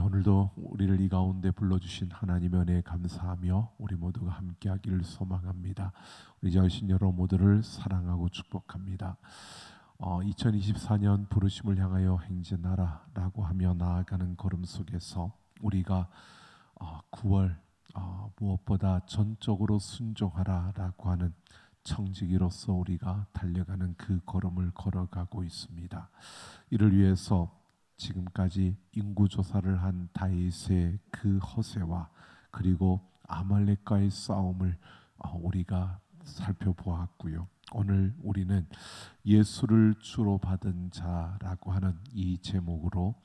오늘도 우리를 이 가운데 불러주신 하나님의 은혜에 감사하며 우리 모두가 함께하기를 소망합니다. 우리 자신 여러분 모두를 사랑하고 축복합니다. 2024년 부르심을 향하여 행진하라 라고 하며 나아가는 걸음 속에서 우리가 9월 무엇보다 전적으로 순종하라 라고 하는 청지기로서 우리가 달려가는 그 걸음을 걸어가고 있습니다. 이를 위해서 지금까지 인구조사를 한 다윗의 그 허세와 그리고 아말렉과의 싸움을 우리가 살펴보았고요. 오늘 우리는 예수를 주로 받은 자라고 하는 이 제목으로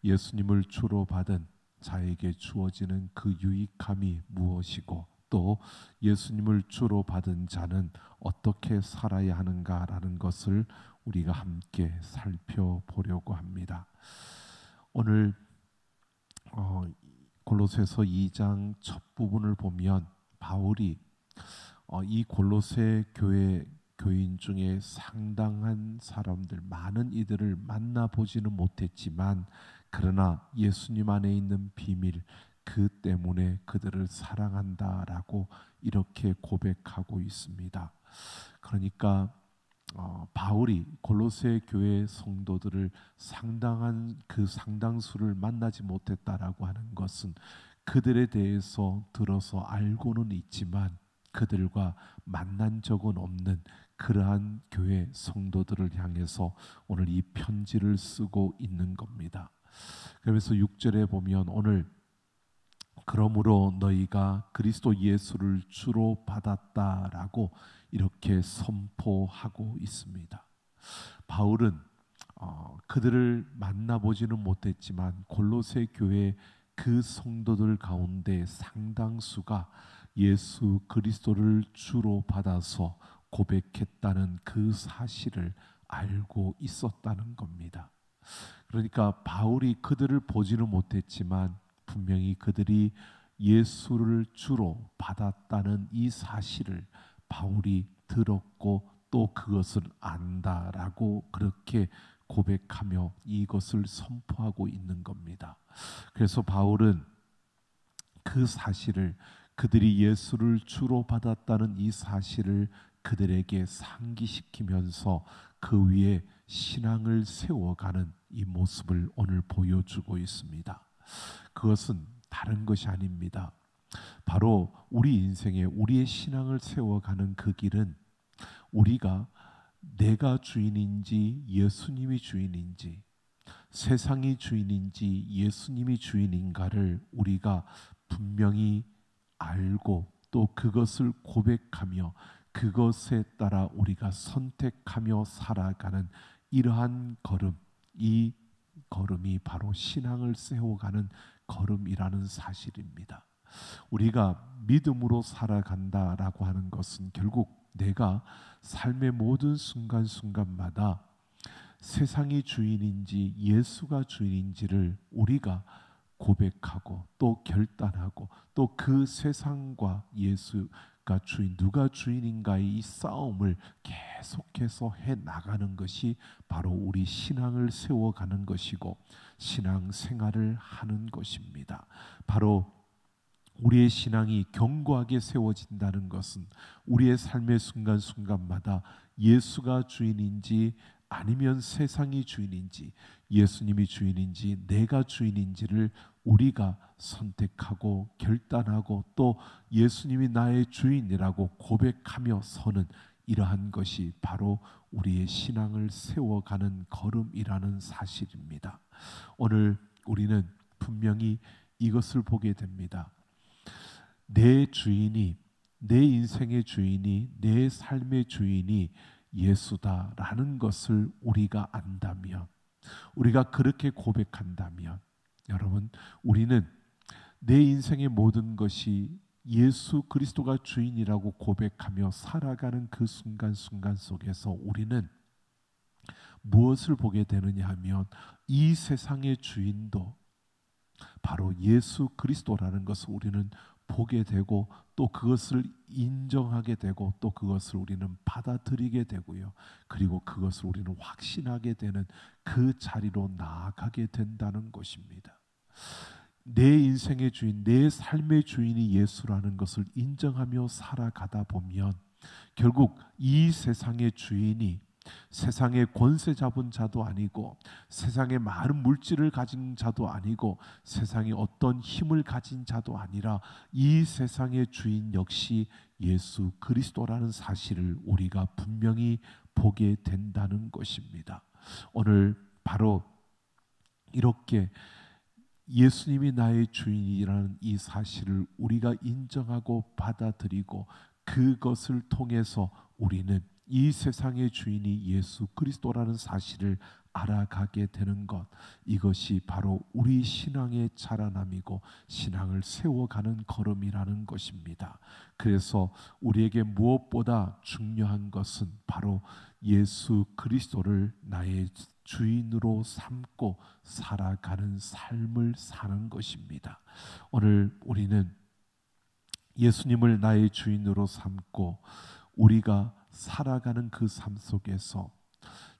예수님을 주로 받은 자에게 주어지는 그 유익함이 무엇이고 또 예수님을 주로 받은 자는 어떻게 살아야 하는가라는 것을 우리가 함께 살펴보려고 합니다. 오늘 골로새서 2장 첫 부분을 보면 바울이 이 골로새 교회 교인 중에 상당한 사람들, 많은 이들을 만나보지는 못했지만 그러나 예수님 안에 있는 비밀, 그 때문에 그들을 사랑한다라고 이렇게 고백하고 있습니다. 그러니까 바울이 골로새 교회 성도들을 상당한 그 상당수를 만나지 못했다라고 하는 것은 그들에 대해서 들어서 알고는 있지만 그들과 만난 적은 없는 그러한 교회 성도들을 향해서 오늘 이 편지를 쓰고 있는 겁니다. 그러면서 6절에 보면 오늘 그러므로 너희가 그리스도 예수를 주로 받았다라고 이렇게 선포하고 있습니다. 바울은 그들을 만나보지는 못했지만 골로새 교회 그 성도들 가운데 상당수가 예수 그리스도를 주로 받아서 고백했다는 그 사실을 알고 있었다는 겁니다. 그러니까 바울이 그들을 보지는 못했지만 분명히 그들이 예수를 주로 받았다는 이 사실을 바울이 들었고 또 그것을 안다라고 그렇게 고백하며 이것을 선포하고 있는 겁니다. 그래서 바울은 그 사실을 그들이 예수를 주로 받았다는 이 사실을 그들에게 상기시키면서 그 위에 신앙을 세워가는 이 모습을 오늘 보여주고 있습니다. 그것은 다른 것이 아닙니다. 바로 우리 인생에 우리의 신앙을 세워가는 그 길은 우리가 내가 주인인지 예수님이 주인인지 세상이 주인인지 예수님이 주인인가를 우리가 분명히 알고 또 그것을 고백하며 그것에 따라 우리가 선택하며 살아가는 이러한 걸음, 이 걸음이 바로 신앙을 세워가는 걸음이라는 사실입니다. 우리가 믿음으로 살아간다라고 하는 것은 결국 내가 삶의 모든 순간순간마다 세상이 주인인지 예수가 주인인지를 우리가 고백하고 또 결단하고 또 그 세상과 예수가 주인, 누가 주인인가의 이 싸움을 계속해서 해나가는 것이 바로 우리 신앙을 세워가는 것이고 신앙생활을 하는 것입니다. 바로 우리의 신앙이 견고하게 세워진다는 것은 우리의 삶의 순간순간마다 예수가 주인인지 아니면 세상이 주인인지 예수님이 주인인지 내가 주인인지를 우리가 선택하고 결단하고 또 예수님이 나의 주인이라고 고백하며 서는 이러한 것이 바로 우리의 신앙을 세워가는 걸음이라는 사실입니다. 오늘 우리는 분명히 이것을 보게 됩니다. 내 주인이, 내 인생의 주인이, 내 삶의 주인이 예수다라는 것을 우리가 안다면, 우리가 그렇게 고백한다면, 여러분, 우리는 내 인생의 모든 것이 예수 그리스도가 주인이라고 고백하며 살아가는 그 순간순간 속에서 우리는 무엇을 보게 되느냐 하면 이 세상의 주인도 바로 예수 그리스도라는 것을 우리는 보게 되고 또 그것을 인정하게 되고 또 그것을 우리는 받아들이게 되고요. 그리고 그것을 우리는 확신하게 되는 그 자리로 나아가게 된다는 것입니다. 내 인생의 주인, 내 삶의 주인이 예수라는 것을 인정하며 살아가다 보면 결국 이 세상의 주인이 세상의 권세 잡은 자도 아니고 세상의 많은 물질을 가진 자도 아니고 세상에 어떤 힘을 가진 자도 아니라 이 세상의 주인 역시 예수 그리스도라는 사실을 우리가 분명히 보게 된다는 것입니다. 오늘 바로 이렇게 예수님이 나의 주인이라는 이 사실을 우리가 인정하고 받아들이고 그것을 통해서 우리는 이 세상의 주인이 예수 그리스도라는 사실을 알아가게 되는 것, 이것이 바로 우리 신앙의 자라남이고 신앙을 세워가는 걸음이라는 것입니다. 그래서 우리에게 무엇보다 중요한 것은 바로 예수 그리스도를 나의 주인으로 삼고 살아가는 삶을 사는 것입니다. 오늘 우리는 예수님을 나의 주인으로 삼고 우리가 살아가는 그 삶 속에서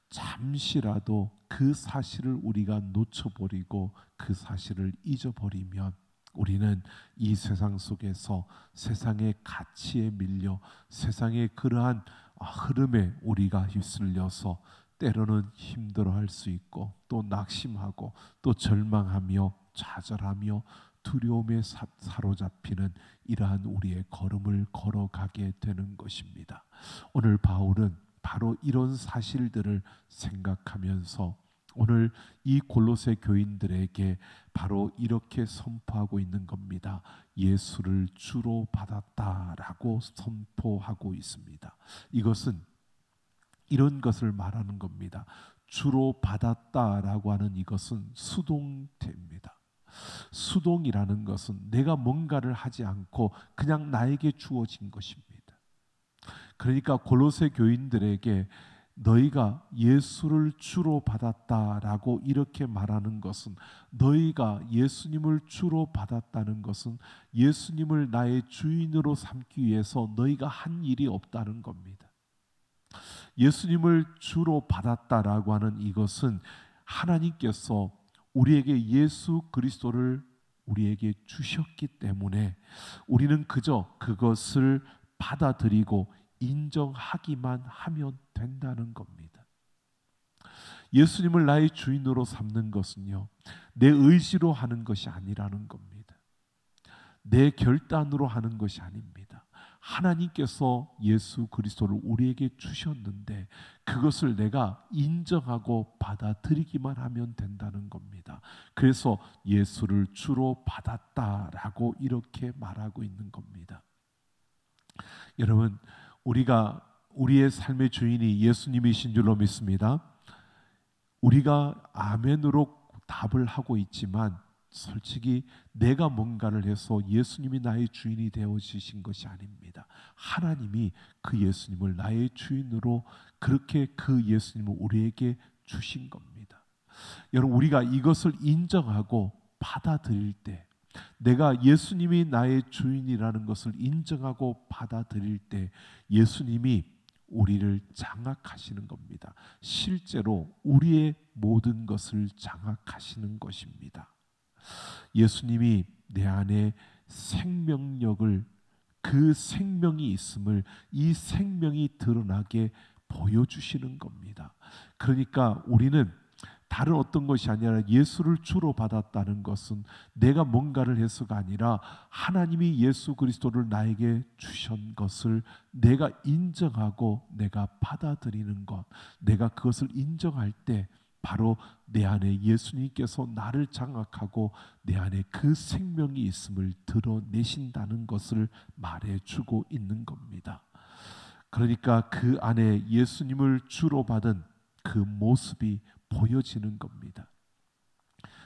잠시라도 그 사실을 우리가 놓쳐버리고 그 사실을 잊어버리면 우리는 이 세상 속에서 세상의 가치에 밀려 세상의 그러한 흐름에 우리가 휩쓸려서 때로는 힘들어할 수 있고 또 낙심하고 또 절망하며 좌절하며 두려움에 사로잡히는 이러한 우리의 걸음을 걸어가게 되는 것입니다. 오늘 바울은 바로 이런 사실들을 생각하면서 오늘 이 골로새 교인들에게 바로 이렇게 선포하고 있는 겁니다. 예수를 주로 받았다라고 선포하고 있습니다. 이것은 이런 것을 말하는 겁니다. 주로 받았다라고 하는 이것은 수동태입니다. 수동이라는 것은 내가 뭔가를 하지 않고 그냥 나에게 주어진 것입니다. 그러니까 골로새 교인들에게 너희가 예수를 주로 받았다라고 이렇게 말하는 것은 너희가 예수님을 주로 받았다는 것은 예수님을 나의 주인으로 삼기 위해서 너희가 한 일이 없다는 겁니다. 예수님을 주로 받았다라고 하는 이것은 하나님께서 우리에게 예수 그리스도를 우리에게 주셨기 때문에 우리는 그저 그것을 받아들이고 인정하기만 하면 된다는 겁니다. 예수님을 나의 주인으로 삼는 것은요, 내 의지로 하는 것이 아니라는 겁니다. 내 결단으로 하는 것이 아닙니다. 하나님께서 예수 그리스도를 우리에게 주셨는데 그것을 내가 인정하고 받아들이기만 하면 된다는 겁니다. 그래서 예수를 주로 받았다라고 이렇게 말하고 있는 겁니다. 여러분, 우리가 우리의 삶의 주인이 예수님이신 줄로 믿습니다. 우리가 아멘으로 답을 하고 있지만 솔직히 내가 뭔가를 해서 예수님이 나의 주인이 되어주신 것이 아닙니다. 하나님이 그 예수님을 나의 주인으로 그렇게 그 예수님을 우리에게 주신 겁니다. 여러분, 우리가 이것을 인정하고 받아들일 때, 내가 예수님이 나의 주인이라는 것을 인정하고 받아들일 때 예수님이 우리를 장악하시는 겁니다. 실제로 우리의 모든 것을 장악하시는 것입니다. 예수님이 내 안에 생명력을, 그 생명이 있음을, 이 생명이 드러나게 보여주시는 겁니다. 그러니까 우리는 다른 어떤 것이 아니라 예수를 주로 받았다는 것은 내가 뭔가를 해서가 아니라 하나님이 예수 그리스도를 나에게 주신 것을 내가 인정하고 내가 받아들이는 것, 내가 그것을 인정할 때 바로 내 안에 예수님께서 나를 장악하고 내 안에 그 생명이 있음을 드러내신다는 것을 말해주고 있는 겁니다. 그러니까 그 안에 예수님을 주로 받은 그 모습이 보여지는 겁니다.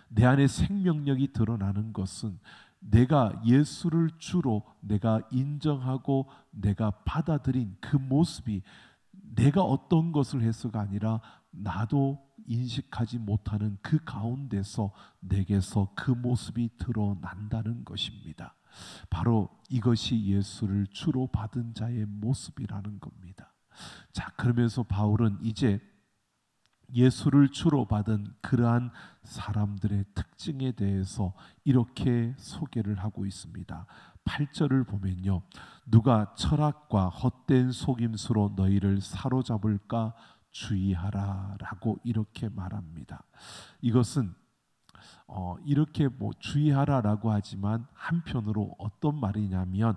내 안에 생명력이 드러나는 것은 내가 예수를 주로 내가 인정하고 내가 받아들인 그 모습이 내가 어떤 것을 해서가 아니라 나도 인식하지 못하는 그 가운데서 내게서 그 모습이 드러난다는 것입니다. 바로 이것이 예수를 주로 받은 자의 모습이라는 겁니다. 자, 그러면서 바울은 이제 예수를 주로 받은 그러한 사람들의 특징에 대해서 이렇게 소개를 하고 있습니다. 8절을 보면요, 누가 철학과 헛된 속임수로 너희를 사로잡을까 주의하라 라고 이렇게 말합니다. 이것은 이렇게 주의하라라고 하지만 한편으로 어떤 말이냐면,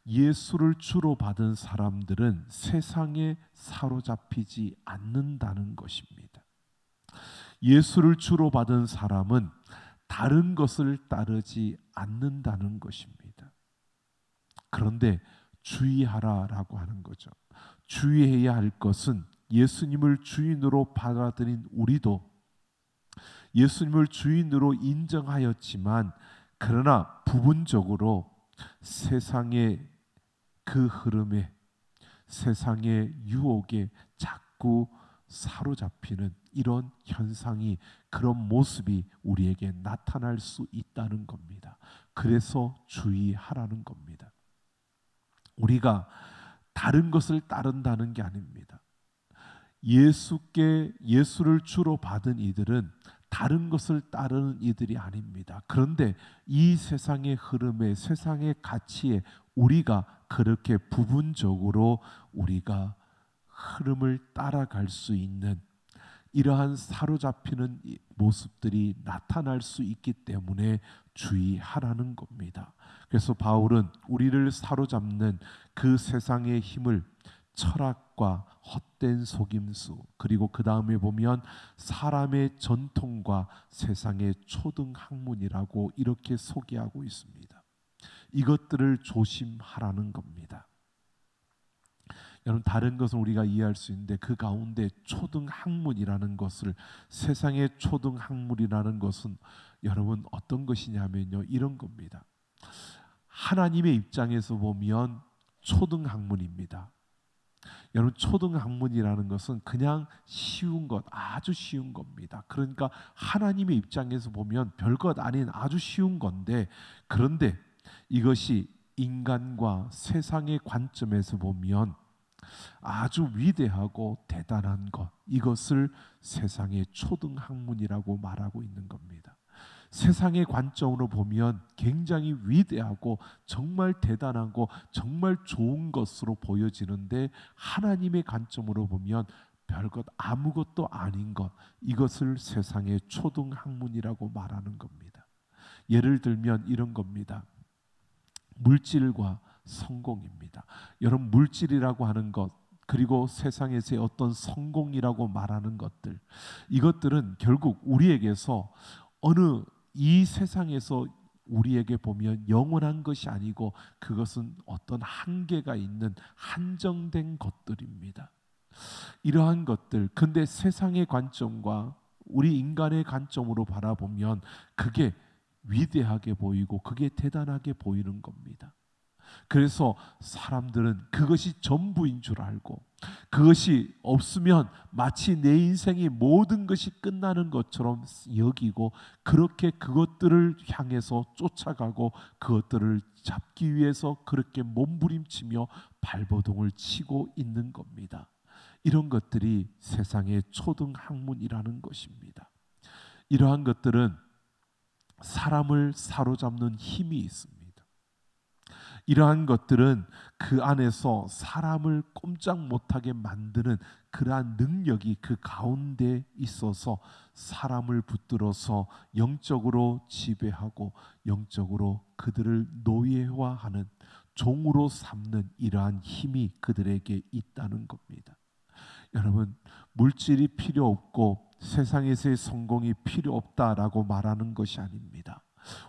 예수를 주로 받은 사람들은 세상에 사로잡히지 않는다는 것입니다. 예수를 주로 받은 사람은 다른 것을 따르지 않는다는 것입니다. 그런데 주의하라라고 하는 거죠. 주의해야 할 것은 예수님을 주인으로 받아들인 우리도 예수님을 주인으로 인정하였지만, 그러나 부분적으로 세상의 그 흐름에, 세상의 유혹에 자꾸 사로잡히는 이런 현상이, 그런 모습이 우리에게 나타날 수 있다는 겁니다. 그래서 주의하라는 겁니다. 우리가 다른 것을 따른다는 게 아닙니다. 예수를 주로 받은 이들은 다른 것을 따르는 이들이 아닙니다. 그런데 이 세상의 흐름에, 세상의 가치에 우리가 그렇게 부분적으로 우리가 흐름을 따라갈 수 있는 이러한 사로잡히는 모습들이 나타날 수 있기 때문에 주의하라는 겁니다. 그래서 바울은 우리를 사로잡는 그 세상의 힘을 철학과 헛된 속임수, 그리고 그 다음에 보면 사람의 전통과 세상의 초등학문이라고 이렇게 소개하고 있습니다. 이것들을 조심하라는 겁니다. 여러분, 다른 것은 우리가 이해할 수 있는데 그 가운데 초등학문이라는 것을, 세상의 초등학문이라는 것은 여러분 어떤 것이냐면요, 이런 겁니다. 하나님의 입장에서 보면 초등학문입니다. 여러분, 초등학문이라는 것은 그냥 쉬운 것, 아주 쉬운 겁니다. 그러니까 하나님의 입장에서 보면 별것 아닌 아주 쉬운 건데, 그런데 이것이 인간과 세상의 관점에서 보면 아주 위대하고 대단한 것, 이것을 세상의 초등학문이라고 말하고 있는 겁니다. 세상의 관점으로 보면 굉장히 위대하고 정말 대단하고 정말 좋은 것으로 보여지는데, 하나님의 관점으로 보면 별것 아무것도 아닌 것, 이것을 세상의 초등학문이라고 말하는 겁니다. 예를 들면 이런 겁니다. 물질과 성공입니다. 여러분, 물질이라고 하는 것, 그리고 세상에서의 어떤 성공이라고 말하는 것들, 이것들은 결국 우리에게서 이 세상에서 우리에게 보면 영원한 것이 아니고, 그것은 어떤 한계가 있는 한정된 것들입니다. 이러한 것들, 근데 세상의 관점과 우리 인간의 관점으로 바라보면 그게 위대하게 보이고 그게 대단하게 보이는 겁니다. 그래서 사람들은 그것이 전부인 줄 알고, 그것이 없으면 마치 내 인생의 모든 것이 끝나는 것처럼 여기고, 그렇게 그것들을 향해서 쫓아가고 그것들을 잡기 위해서 그렇게 몸부림치며 발버둥을 치고 있는 겁니다. 이런 것들이 세상의 초등학문이라는 것입니다. 이러한 것들은 사람을 사로잡는 힘이 있습니다. 이러한 것들은 그 안에서 사람을 꼼짝 못하게 만드는 그러한 능력이 그 가운데 있어서 사람을 붙들어서 영적으로 지배하고 영적으로 그들을 노예화하는, 종으로 삼는 이러한 힘이 그들에게 있다는 겁니다. 여러분, 물질이 필요 없고 세상에서의 성공이 필요 없다라고 말하는 것이 아닙니다.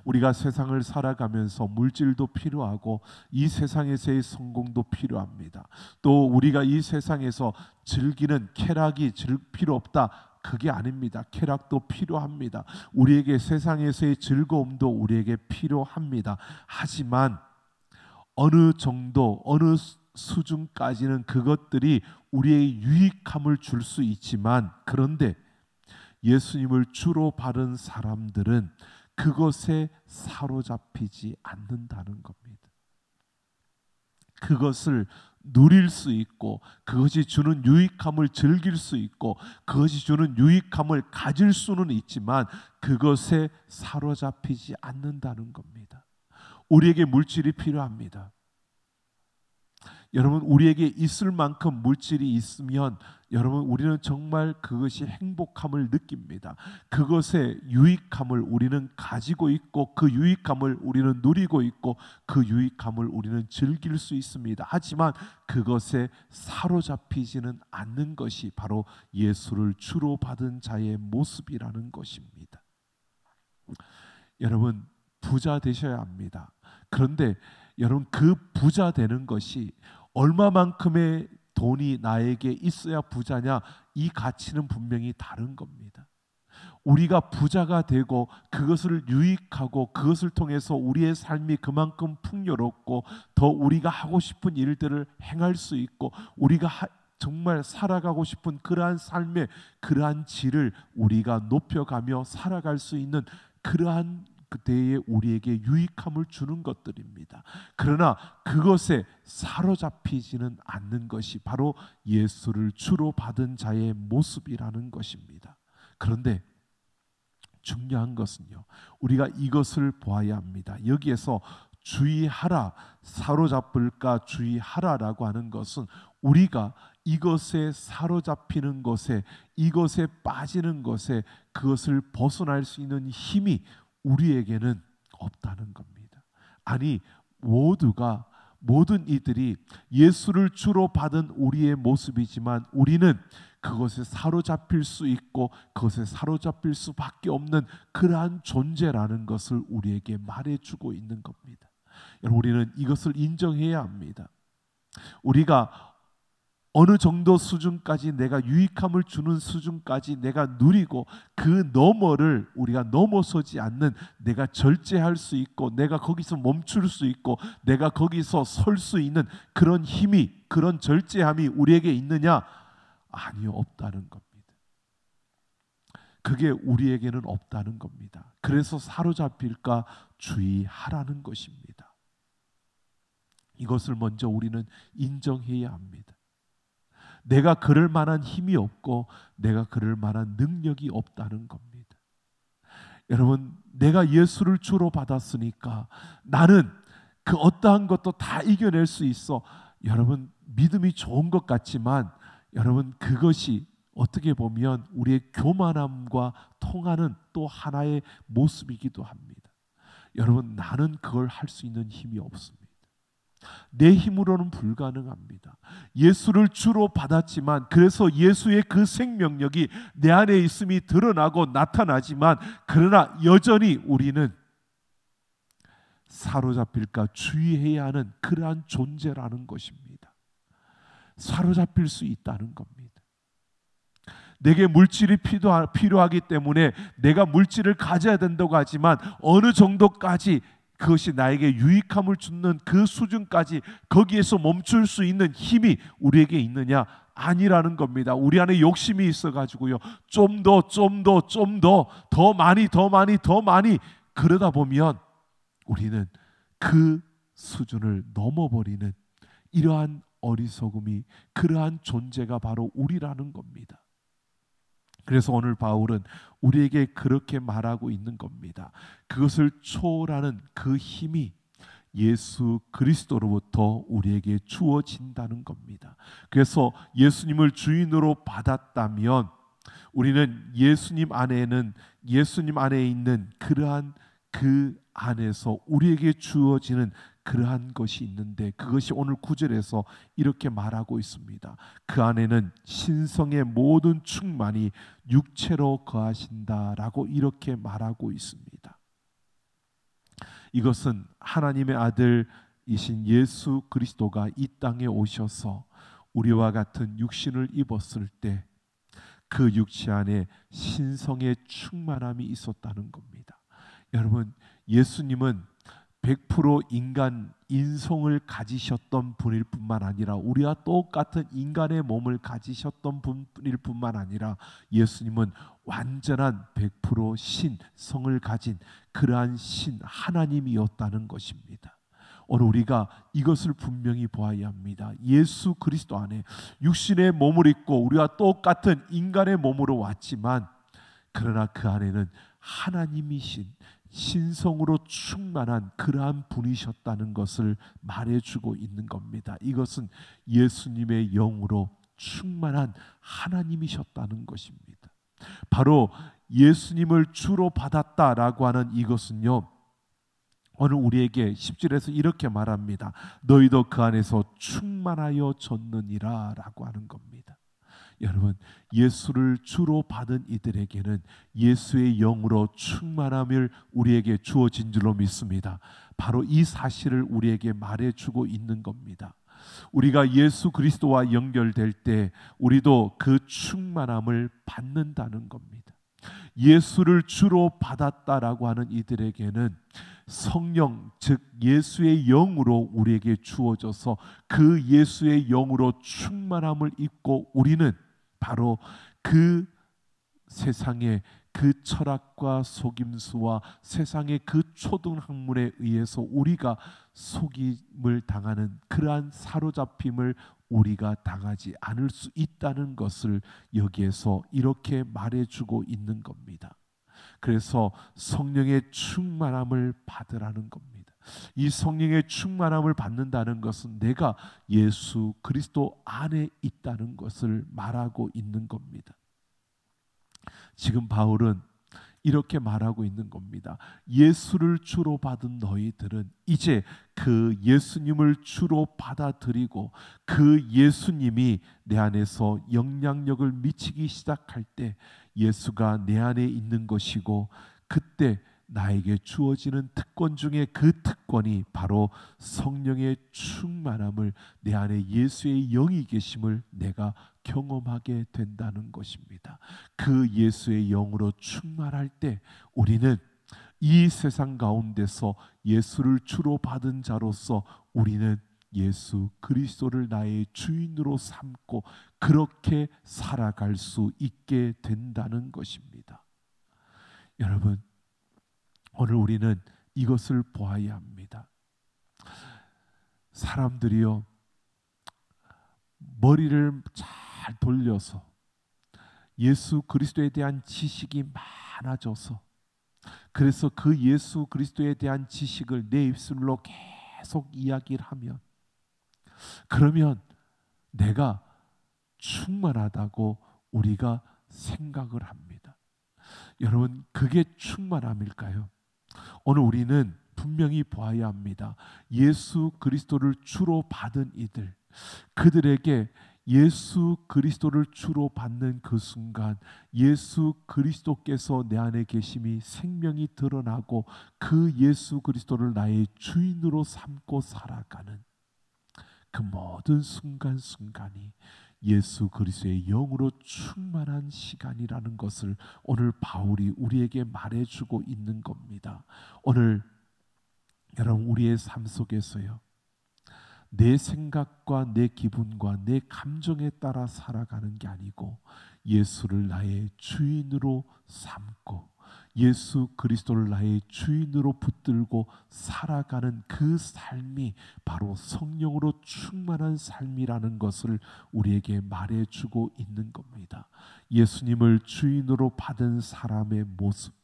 우리가 세상을 살아가면서 물질도 필요하고 이 세상에서의 성공도 필요합니다. 또 우리가 이 세상에서 즐기는 쾌락이 필요 없다, 그게 아닙니다. 쾌락도 필요합니다. 우리에게 세상에서의 즐거움도 우리에게 필요합니다. 하지만 어느 정도, 어느 수준까지는 그것들이 우리의 유익함을 줄 수 있지만, 그런데 예수님을 주로 받은 사람들은 그것에 사로잡히지 않는다는 겁니다. 그것을 누릴 수 있고 그것이 주는 유익함을 즐길 수 있고 그것이 주는 유익함을 가질 수는 있지만 그것에 사로잡히지 않는다는 겁니다. 우리에게 물질이 필요합니다. 여러분, 우리에게 있을 만큼 물질이 있으면 여러분, 우리는 정말 그것이 행복함을 느낍니다. 그것의 유익함을 우리는 가지고 있고 그 유익함을 우리는 누리고 있고 그 유익함을 우리는 즐길 수 있습니다. 하지만 그것에 사로잡히지는 않는 것이 바로 예수를 주로 받은 자의 모습이라는 것입니다. 여러분, 부자 되셔야 합니다. 그런데 여러분, 그 부자 되는 것이 얼마만큼의 돈이 나에게 있어야 부자냐, 이 가치는 분명히 다른 겁니다. 우리가 부자가 되고 그것을 유익하고 그것을 통해서 우리의 삶이 그만큼 풍요롭고 더 우리가 하고 싶은 일들을 행할 수 있고 우리가 정말 살아가고 싶은 그러한 삶의 그러한 질을 우리가 높여가며 살아갈 수 있는 그러한 그때에 우리에게 유익함을 주는 것들입니다. 그러나 그것에 사로잡히지는 않는 것이 바로 예수를 주로 받은 자의 모습이라는 것입니다. 그런데 중요한 것은요, 우리가 이것을 보아야 합니다. 여기에서 주의하라, 사로잡을까 주의하라라고 하는 것은 우리가 이것에 사로잡히는 것에, 이것에 빠지는 것에, 그것을 벗어날 수 있는 힘이 우리에게는 없다는 겁니다. 아니, 모든 이들이 예수를 주로 받은 우리의 모습이지만 우리는 그것에 사로잡힐 수 있고 그것에 사로잡힐 수밖에 없는 그러한 존재라는 것을 우리에게 말해주고 있는 겁니다. 여러분, 우리는 이것을 인정해야 합니다. 우리가 어느 정도 수준까지 내가 유익함을 주는 수준까지 내가 누리고 그 너머를 우리가 넘어서지 않는, 내가 절제할 수 있고 내가 거기서 멈출 수 있고 내가 거기서 설 수 있는 그런 힘이, 그런 절제함이 우리에게 있느냐? 아니요, 없다는 겁니다. 그게 우리에게는 없다는 겁니다. 그래서 사로잡힐까 주의하라는 것입니다. 이것을 먼저 우리는 인정해야 합니다. 내가 그럴 만한 힘이 없고 내가 그럴 만한 능력이 없다는 겁니다. 여러분, 내가 예수를 주로 받았으니까 나는 그 어떠한 것도 다 이겨낼 수 있어. 여러분, 믿음이 좋은 것 같지만 여러분, 그것이 어떻게 보면 우리의 교만함과 통하는 또 하나의 모습이기도 합니다. 여러분, 나는 그걸 할 수 있는 힘이 없습니다. 내 힘으로는 불가능합니다. 예수를 주로 받았지만, 그래서 예수의 그 생명력이 내 안에 있음이 드러나고 나타나지만, 그러나 여전히 우리는 사로잡힐까 주의해야 하는 그러한 존재라는 것입니다. 사로잡힐 수 있다는 겁니다. 내게 물질이 필요하기 때문에 내가 물질을 가져야 된다고 하지만 어느 정도까지 그것이 나에게 유익함을 주는 그 수준까지 거기에서 멈출 수 있는 힘이 우리에게 있느냐? 아니라는 겁니다. 우리 안에 욕심이 있어가지고요, 좀 더 많이 그러다 보면 우리는 그 수준을 넘어버리는 이러한 어리석음이, 그러한 존재가 바로 우리라는 겁니다. 그래서 오늘 바울은 우리에게 그렇게 말하고 있는 겁니다. 그것을 초월하는 그 힘이 예수 그리스도로부터 우리에게 주어진다는 겁니다. 그래서 예수님을 주인으로 받았다면 우리는 예수님 안에 있는 그러한 그 안에서 우리에게 주어지는 그러한 것이 있는데, 그것이 오늘 9절에서 이렇게 말하고 있습니다. 그 안에는 신성의 모든 충만이 육체로 거하신다라고 이렇게 말하고 있습니다. 이것은 하나님의 아들이신 예수 그리스도가 이 땅에 오셔서 우리와 같은 육신을 입었을 때 그 육체 안에 신성의 충만함이 있었다는 겁니다. 여러분, 예수님은 100% 인성을 가지셨던 분일 뿐만 아니라 우리와 똑같은 인간의 몸을 가지셨던 분일 뿐만 아니라 예수님은 완전한 100% 신성을 가진 그러한 신 하나님이었다는 것입니다. 오늘 우리가 이것을 분명히 보아야 합니다. 예수 그리스도 안에 육신의 몸을 입고 우리와 똑같은 인간의 몸으로 왔지만 그러나 그 안에는 하나님이신 신성으로 충만한 그러한 분이셨다는 것을 말해주고 있는 겁니다. 이것은 예수님의 영으로 충만한 하나님이셨다는 것입니다. 바로 예수님을 주로 받았다라고 하는 이것은요, 오늘 우리에게 10절에서 이렇게 말합니다. 너희도 그 안에서 충만하여 졌느니라 라고 하는 겁니다. 여러분, 예수를 주로 받은 이들에게는 예수의 영으로 충만함을 우리에게 주어진 줄로 믿습니다. 바로 이 사실을 우리에게 말해주고 있는 겁니다. 우리가 예수 그리스도와 연결될 때 우리도 그 충만함을 받는다는 겁니다. 예수를 주로 받았다라고 하는 이들에게는 성령, 즉 예수의 영으로 우리에게 주어져서 그 예수의 영으로 충만함을 입고 우리는 바로 그 세상의 그 철학과 속임수와 세상의 그 초등학문에 의해서 우리가 속임을 당하는 그러한 사로잡힘을 우리가 당하지 않을 수 있다는 것을 여기에서 이렇게 말해주고 있는 겁니다. 그래서 성령의 충만함을 받으라는 겁니다. 이 성령의 충만함을 받는다는 것은 내가 예수 그리스도 안에 있다는 것을 말하고 있는 겁니다. 지금 바울은 이렇게 말하고 있는 겁니다. 예수를 주로 받은 너희들은 이제 그 예수님을 주로 받아들이고 그 예수님이 내 안에서 영향력을 미치기 시작할 때 예수가 내 안에 있는 것이고, 그때 나에게 주어지는 특권 중에 그 특권이 바로 성령의 충만함을, 내 안에 예수의 영이 계심을 내가 경험하게 된다는 것입니다. 그 예수의 영으로 충만할 때 우리는 이 세상 가운데서 예수를 주로 받은 자로서 우리는 예수 그리스도를 나의 주인으로 삼고 그렇게 살아갈 수 있게 된다는 것입니다. 여러분, 오늘 우리는 이것을 보아야 합니다. 사람들이요, 머리를 잘 돌려서 예수 그리스도에 대한 지식이 많아져서, 그래서 그 예수 그리스도에 대한 지식을 내 입술로 계속 이야기를 하면, 그러면 내가 충만하다고 우리가 생각을 합니다. 여러분, 그게 충만함일까요? 오늘 우리는 분명히 보아야 합니다. 예수 그리스도를 주로 받은 이들, 그들에게 예수 그리스도를 주로 받는 그 순간 예수 그리스도께서 내 안에 계심이 생명이 드러나고 그 예수 그리스도를 나의 주인으로 삼고 살아가는 그 모든 순간순간이 예수 그리스도의 영으로 충만한 시간이라는 것을 오늘 바울이 우리에게 말해주고 있는 겁니다. 오늘 여러분, 우리의 삶 속에서요, 내 생각과 내 기분과 내 감정에 따라 살아가는 게 아니고 예수를 나의 주인으로 삼고 예수 그리스도를 나의 주인으로 붙들고 살아가는 그 삶이 바로 성령으로 충만한 삶이라는 것을 우리에게 말해주고 있는 겁니다. 예수님을 주인으로 받은 사람의 모습,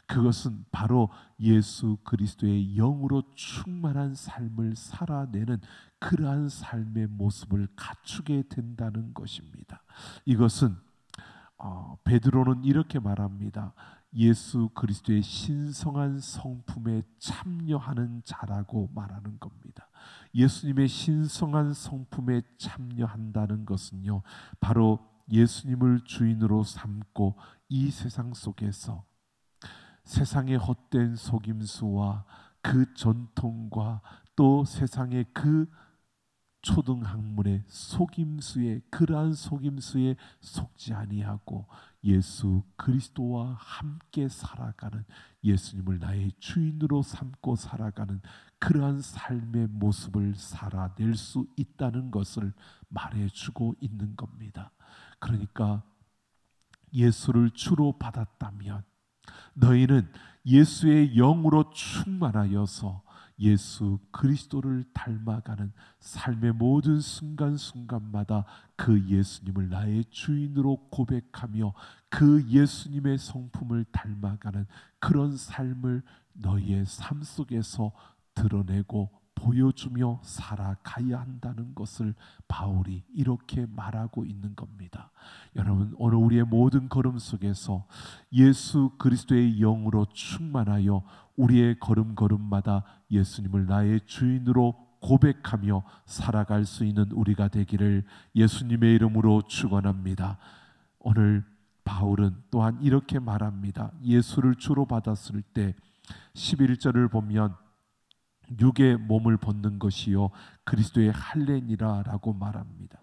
그것은 바로 예수 그리스도의 영으로 충만한 삶을 살아내는 그러한 삶의 모습을 갖추게 된다는 것입니다. 이것은 베드로는 이렇게 말합니다. 예수 그리스도의 신성한 성품에 참여하는 자라고 말하는 겁니다. 예수님의 신성한 성품에 참여한다는 것은요, 바로 예수님을 주인으로 삼고 이 세상 속에서 세상의 헛된 속임수와 그 전통과 또 세상의 그 초등학문의 속임수에, 그러한 속임수에 속지 아니하고 예수 그리스도와 함께 살아가는, 예수님을 나의 주인으로 삼고 살아가는 그러한 삶의 모습을 살아낼 수 있다는 것을 말해주고 있는 겁니다. 그러니까 예수를 주로 받았다면 너희는 예수의 영으로 충만하여서 예수 그리스도를 닮아가는 삶의 모든 순간순간마다 그 예수님을 나의 주인으로 고백하며 그 예수님의 성품을 닮아가는 그런 삶을 너희의 삶 속에서 드러내고 보여주며 살아가야 한다는 것을 바울이 이렇게 말하고 있는 겁니다. 여러분, 오늘 우리의 모든 걸음 속에서 예수 그리스도의 영으로 충만하여 우리의 걸음걸음마다 예수님을 나의 주인으로 고백하며 살아갈 수 있는 우리가 되기를 예수님의 이름으로 축원합니다. 오늘 바울은 또한 이렇게 말합니다. 예수를 주로 받았을 때 11절을 보면 육의 몸을 벗는 것이요 그리스도의 할례니라 라고 말합니다.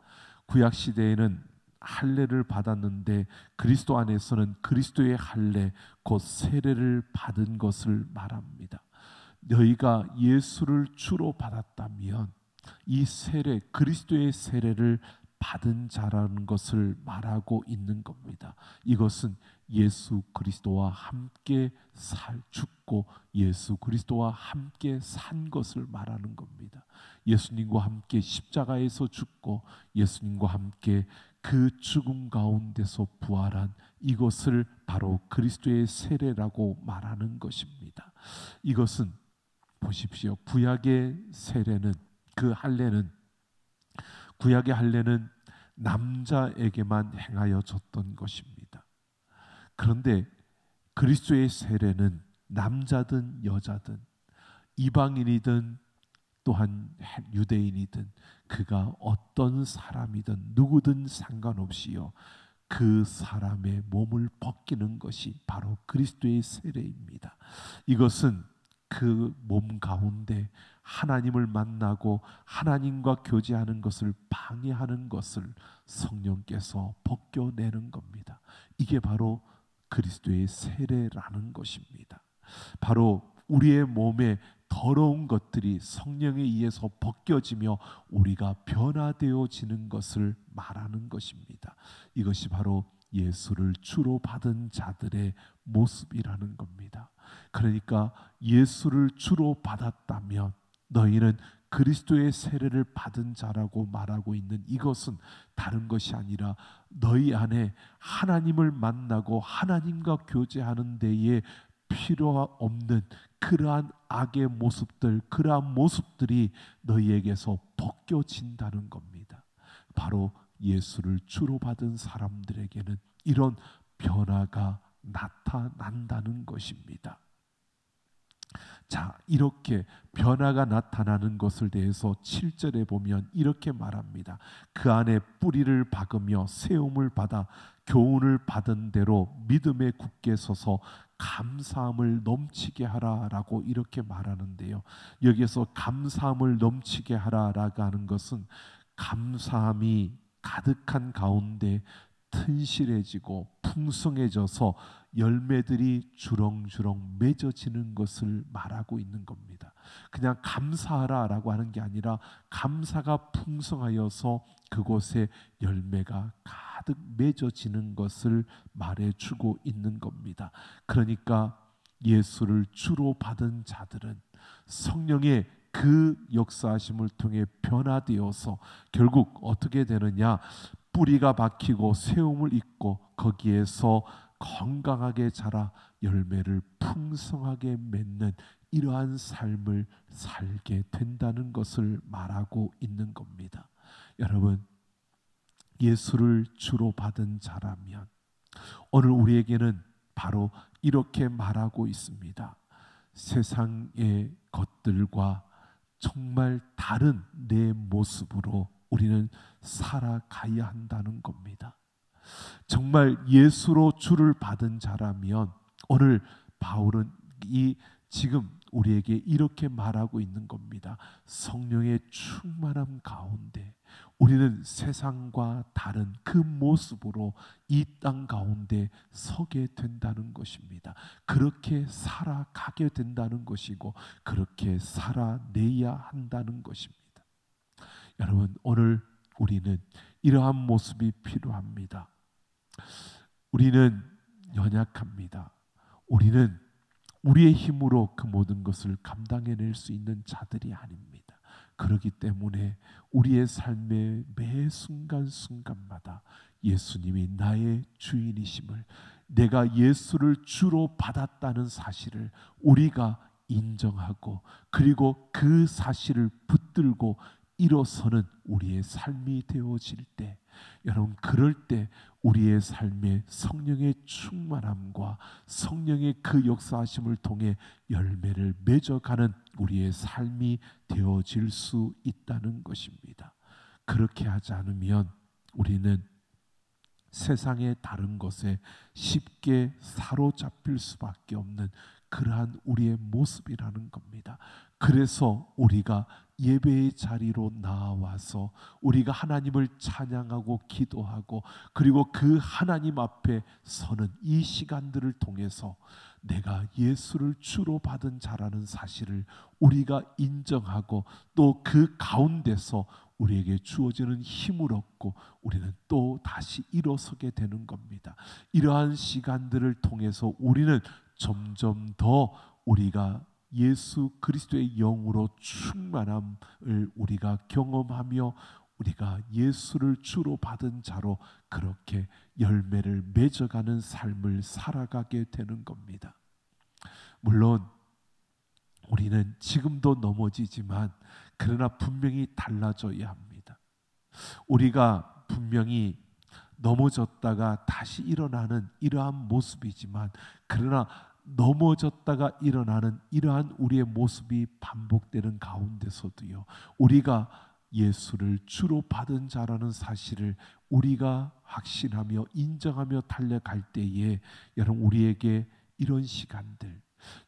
구약시대에는 할례를 받았는데 그리스도 안에서는 그리스도의 할례 곧 세례를 받은 것을 말합니다. 너희가 예수를 주로 받았다면 이 세례, 그리스도의 세례를 받은 자라는 것을 말하고 있는 겁니다. 이것은 예수 그리스도와 함께 죽고 예수 그리스도와 함께 산 것을 말하는 겁니다. 예수님과 함께 십자가에서 죽고 예수님과 함께 그 죽음 가운데서 부활한 이것을 바로 그리스도의 세례라고 말하는 것입니다. 이것은 보십시오. 구약의 세례는, 그 할례는, 구약의 할례는 남자에게만 행하여졌던 것입니다. 그런데 그리스도의 세례는 남자든 여자든 이방인이든 또한 유대인이든 그가 어떤 사람이든 누구든 상관없이요 그 사람의 몸을 벗기는 것이 바로 그리스도의 세례입니다. 이것은 그 몸 가운데 하나님을 만나고 하나님과 교제하는 것을 방해하는 것을 성령께서 벗겨내는 겁니다. 이게 바로 그리스도의 세례라는 것입니다. 바로 우리의 몸에 더러운 것들이 성령에 의해서 벗겨지며 우리가 변화되어지는 것을 말하는 것입니다. 이것이 바로 예수를 주로 받은 자들의 모습이라는 겁니다. 그러니까 예수를 주로 받았다면 너희는 그리스도의 세례를 받은 자라고 말하고 있는 이것은 다른 것이 아니라 너희 안에 하나님을 만나고 하나님과 교제하는 데에 필요 없는 그러한 악의 모습들, 그러한 모습들이 너희에게서 벗겨진다는 겁니다. 바로 예수를 주로 받은 사람들에게는 이런 변화가 나타난다는 것입니다. 자, 이렇게 변화가 나타나는 것을 대해서 7절에 보면 이렇게 말합니다. 그 안에 뿌리를 박으며 세움을 받아 교훈을 받은 대로 믿음에 굳게 서서 감사함을 넘치게 하라라고 이렇게 말하는데요. 여기에서 감사함을 넘치게 하라라고 하는 것은 감사함이 가득한 가운데 튼실해지고 풍성해져서 열매들이 주렁주렁 맺어지는 것을 말하고 있는 겁니다. 그냥 감사하라라고 하는 게 아니라 감사가 풍성하여서 그곳에 열매가 가득 맺어지는 것을 말해주고 있는 겁니다. 그러니까 예수를 주로 받은 자들은 성령의 그 역사하심을 통해 변화되어서 결국 어떻게 되느냐, 뿌리가 박히고 세움을 입고 거기에서 건강하게 자라 열매를 풍성하게 맺는 이러한 삶을 살게 된다는 것을 말하고 있는 겁니다. 여러분, 예수를 주로 받은 자라면 오늘 우리에게는 바로 이렇게 말하고 있습니다. 세상의 것들과 정말 다른 내 모습으로 우리는 살아가야 한다는 겁니다. 정말 예수로 주를 받은 자라면 오늘 바울은 이 지금 우리에게 이렇게 말하고 있는 겁니다. 성령의 충만함 가운데 우리는 세상과 다른 그 모습으로 이 땅 가운데 서게 된다는 것입니다. 그렇게 살아가게 된다는 것이고 그렇게 살아내야 한다는 것입니다. 여러분, 오늘 우리는 이러한 모습이 필요합니다. 우리는 연약합니다. 우리는 우리의 힘으로 그 모든 것을 감당해낼 수 있는 자들이 아닙니다. 그렇기 때문에 우리의 삶의 매 순간순간마다 예수님이 나의 주인이심을, 내가 예수를 주로 받았다는 사실을 우리가 인정하고 그리고 그 사실을 붙들고 일어서는 우리의 삶이 되어질 때, 여러분, 그럴 때 우리의 삶에 성령의 충만함과 성령의 그 역사하심을 통해 열매를 맺어가는 우리의 삶이 되어질 수 있다는 것입니다. 그렇게 하지 않으면 우리는 세상의 다른 것에 쉽게 사로잡힐 수밖에 없는 그러한 우리의 모습이라는 겁니다. 그래서 우리가 예배의 자리로 나와서 우리가 하나님을 찬양하고 기도하고 그리고 그 하나님 앞에 서는 이 시간들을 통해서 내가 예수를 주로 받은 자라는 사실을 우리가 인정하고 또 그 가운데서 우리에게 주어지는 힘을 얻고 우리는 또 다시 일어서게 되는 겁니다. 이러한 시간들을 통해서 우리는 점점 더 우리가 예수 그리스도의 영으로 충만함을 우리가 경험하며 우리가 예수를 주로 받은 자로 그렇게 열매를 맺어가는 삶을 살아가게 되는 겁니다. 물론 우리는 지금도 넘어지지만 그러나 분명히 달라져야 합니다. 우리가 분명히 넘어졌다가 다시 일어나는 이러한 모습이지만 그러나 넘어졌다가 일어나는 이러한 우리의 모습이 반복되는 가운데서도요, 우리가 예수를 주로 받은 자라는 사실을 우리가 확신하며 인정하며 달려갈 때에 여러분, 우리에게 이런 시간들,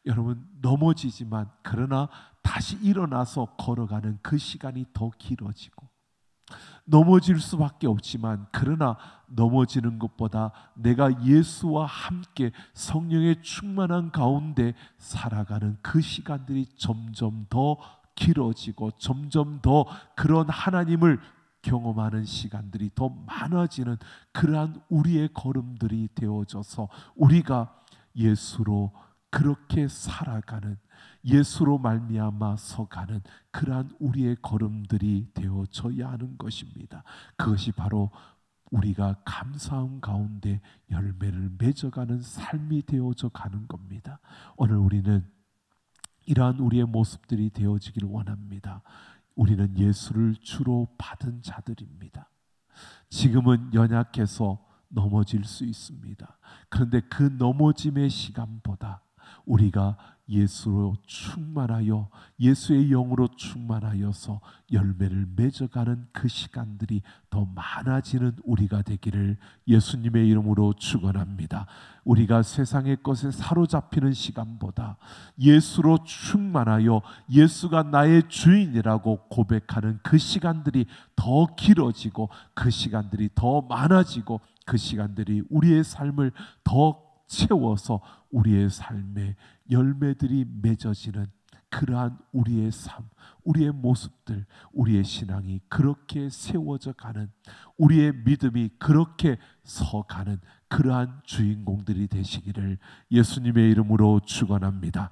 여러분, 넘어지지만 그러나 다시 일어나서 걸어가는 그 시간이 더 길어지고, 넘어질 수밖에 없지만 그러나 넘어지는 것보다 내가 예수와 함께 성령의 충만한 가운데 살아가는 그 시간들이 점점 더 길어지고 점점 더 그런 하나님을 경험하는 시간들이 더 많아지는 그러한 우리의 걸음들이 되어져서 우리가 예수로 그렇게 살아가는, 예수로 말미암아 서가는 그러한 우리의 걸음들이 되어져야 하는 것입니다. 그것이 바로 우리가 감사함 가운데 열매를 맺어가는 삶이 되어져 가는 겁니다. 오늘 우리는 이러한 우리의 모습들이 되어지기를 원합니다. 우리는 예수를 주로 받은 자들입니다. 지금은 연약해서 넘어질 수 있습니다. 그런데 그 넘어짐의 시간보다 우리가 예수로 충만하여 예수의 영으로 충만하여서 열매를 맺어가는 그 시간들이 더 많아지는 우리가 되기를 예수님의 이름으로 축원합니다. 우리가 세상의 것에 사로잡히는 시간보다 예수로 충만하여 예수가 나의 주인이라고 고백하는 그 시간들이 더 길어지고 그 시간들이 더 많아지고 그 시간들이 우리의 삶을 더 채워서 우리의 삶에 열매들이 맺어지는 그러한 우리의 삶, 우리의 모습들, 우리의 신앙이 그렇게 세워져 가는, 우리의 믿음이 그렇게 서가는 그러한 주인공들이 되시기를 예수님의 이름으로 축원합니다.